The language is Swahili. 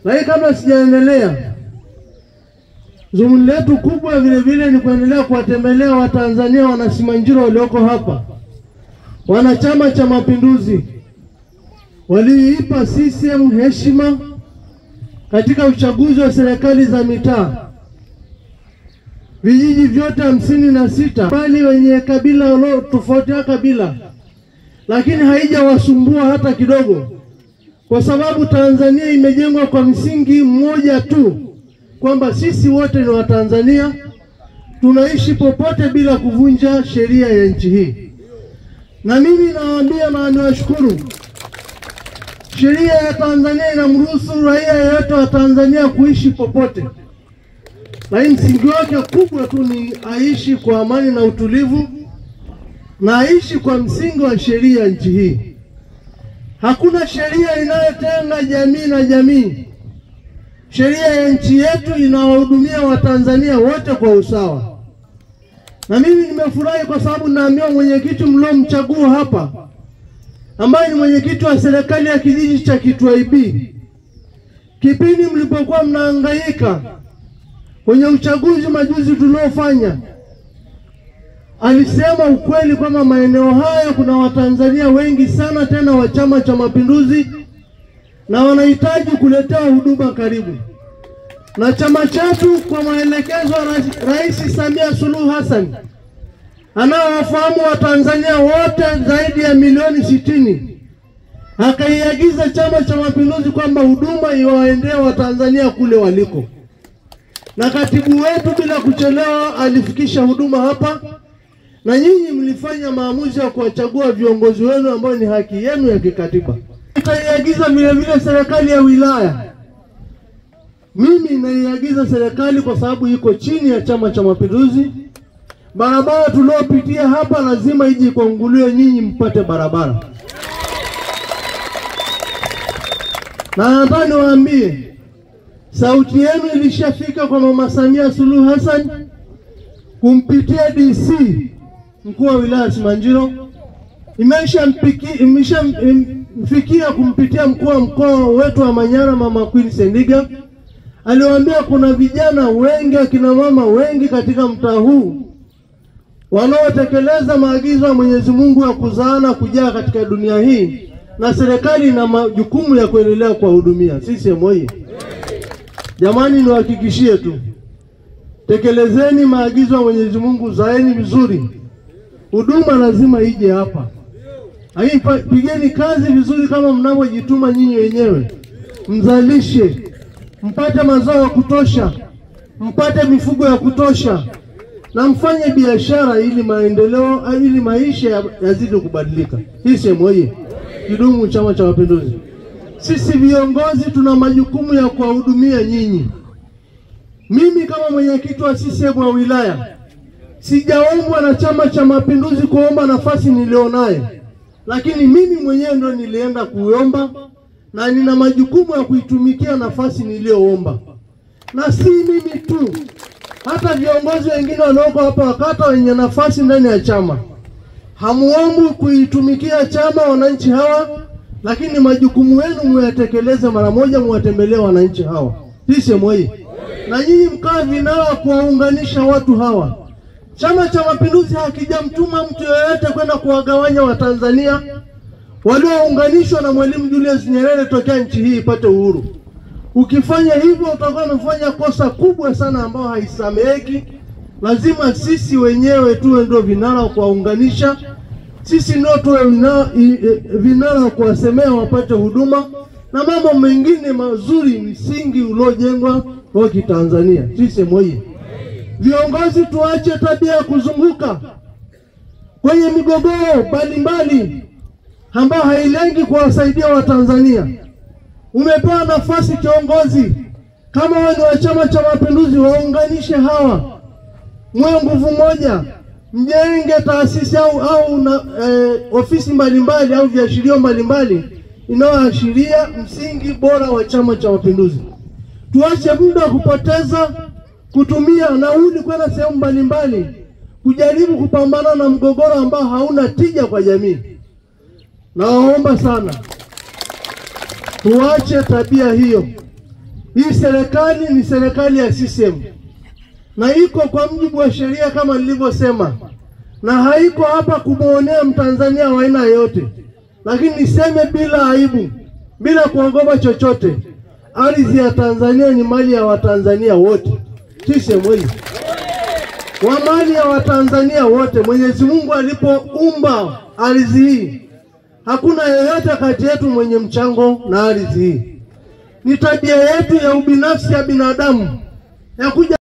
Lakini kabla sijaendelea, zumuni letu kubwa vile vile ni kuendelea kuwatembelea Watanzania wana Simanjiro walioko hapa. Wanachama cha Mapinduzi waliipa CCM heshima katika uchaguzi wa serikali za mitaa. Vijiji vyote 56 bali wenye kabila tofauti ya kabila, lakini haijawasumbua hata kidogo, kwa sababu Tanzania imejengwa kwa msingi mmoja tu, kwamba sisi wote ni Watanzania, tunaishi popote bila kuvunja sheria ya nchi hii. Na mimi nawaambia na niwashukuru, sheria ya Tanzania inamruhusu raia yeyote wa Tanzania kuishi popote, lakini msingi wake kubwa tu ni aishi kwa amani na utulivu, na aishi kwa msingi wa sheria ya nchi hii. Hakuna sheria inayotenga jamii na jamii. Sheria ya nchi yetu inawahudumia Watanzania wote kwa usawa. Na mimi nimefurahi kwa sababu naambiwa mwenyekiti mliomchagua hapa, ambaye ni mwenyekiti wa serikali ya kijiji cha Kitwaibi, kipindi mlipokuwa mnahangaika kwenye uchaguzi majuzi tuliofanya, alisema ukweli kwamba maeneo haya kuna Watanzania wengi sana, tena wa Chama cha Mapinduzi, na wanahitaji kuletea huduma karibu. Na chama chetu kwa maelekezo ya Rais Samia Suluhu Hassan, anaowafahamu Watanzania wote zaidi ya milioni 60, akaiagiza Chama cha Mapinduzi kwamba huduma iwaendee Watanzania kule waliko. Na katibu wetu bila kuchelewa alifikisha huduma hapa, na nyinyi mlifanya maamuzi ya kuwachagua viongozi wenu ambao ni haki yenu ya kikatiba. Nikaiagiza vile vile serikali ya wilaya. Mimi naiagiza serikali kwa sababu iko chini ya Chama cha Mapinduzi, barabara tuliopitia hapa lazima ije kuanguliwe, nyinyi mpate barabara. Na nataka niwaambie, sauti yenu ilishafika kwa Mama Samia Suluhu Hassan kumpitia DC mkuu wa wilaya Simanjiro, imeshamfikia kumpitia mkuu wa mkoa wetu wa Manyara Mama Queen Sendiga. Aliwaambia kuna vijana wengi, akina mama wengi katika mtaa huu wanaotekeleza maagizo ya Mwenyezi Mungu ya kuzaana kujaa katika dunia hii, na serikali ina majukumu ya kuendelea kuwahudumia. Sisi moyo, jamani, niwahakikishie tu, tekelezeni maagizo ya Mwenyezi Mungu, zaeni vizuri. Huduma lazima ije hapa. Pigeni kazi vizuri kama mnavyojituma nyinyi wenyewe. Mzalishe, mpate mazao ya kutosha, mpate mifugo ya kutosha, na mfanye biashara ili maendeleo, ili maisha yazidi kubadilika. Sisi moyo, kidumu Chama cha Mapinduzi. Sisi viongozi tuna majukumu ya kuwahudumia nyinyi. Mimi kama mwenyekiti wa CCM wa wilaya, sijaombwa na Chama cha Mapinduzi kuomba nafasi nilionayo, lakini mimi mwenyewe ndo nilienda kuomba, na nina majukumu ya kuitumikia nafasi nilioomba. Na si mimi tu, hata viongozi wengine walioko hapa wakata wenye nafasi ndani ya chama, hamuombi kuitumikia chama wananchi hawa, lakini majukumu yenu muyatekeleze mara moja, muwatembelee wananchi hawa. Sisi moyo, na nyinyi mkaa vinara kuwaunganisha watu hawa. Chama cha Mapinduzi hakijamtuma mtu yeyote kwenda kuwagawanya Watanzania waliounganishwa na Mwalimu Julius Nyerere tokea nchi hii ipate uhuru. Ukifanya hivyo utakuwa umefanya kosa kubwa sana ambao haisameheki. Lazima sisi wenyewe tuwe ndio vinara kuwaunganisha. Sisi ndio tuwe vinara kuwasemea wapate huduma na mambo mengine mazuri, msingi uliojengwa kwa Kitanzania. Sisi moyo, viongozi tuache tabia ya kuzunguka kwenye migogoro mbalimbali ambao hailengi kuwasaidia Watanzania. Umepewa nafasi kiongozi, kama wewe ni wa Chama cha Mapinduzi, waunganishe hawa, mwe nguvu moja, mjenge taasisi au ofisi mbalimbali au viashirio mbalimbali inayoashiria msingi bora wa Chama cha Mapinduzi. Tuache muda kupoteza kutumia nauli kwenda sehemu mbalimbali kujaribu kupambana na mgogoro ambao hauna tija kwa jamii. Naomba sana tuache tabia hiyo. Hii serikali ni serikali ya CCM na iko kwa mujibu wa sheria kama nilivyosema, na haiko hapa kumuonea Mtanzania wa aina yote. Lakini niseme bila aibu, bila kuogopa chochote, ardhi ya Tanzania ni mali ya Watanzania wote. CCM oyee! Wa mali ya Watanzania wote. Mwenyezi Mungu alipoumba ardhi hii, hakuna yeyote kati yetu mwenye mchango na ardhi hii. Ni tabia yetu ya ubinafsi ya binadamu ya kuja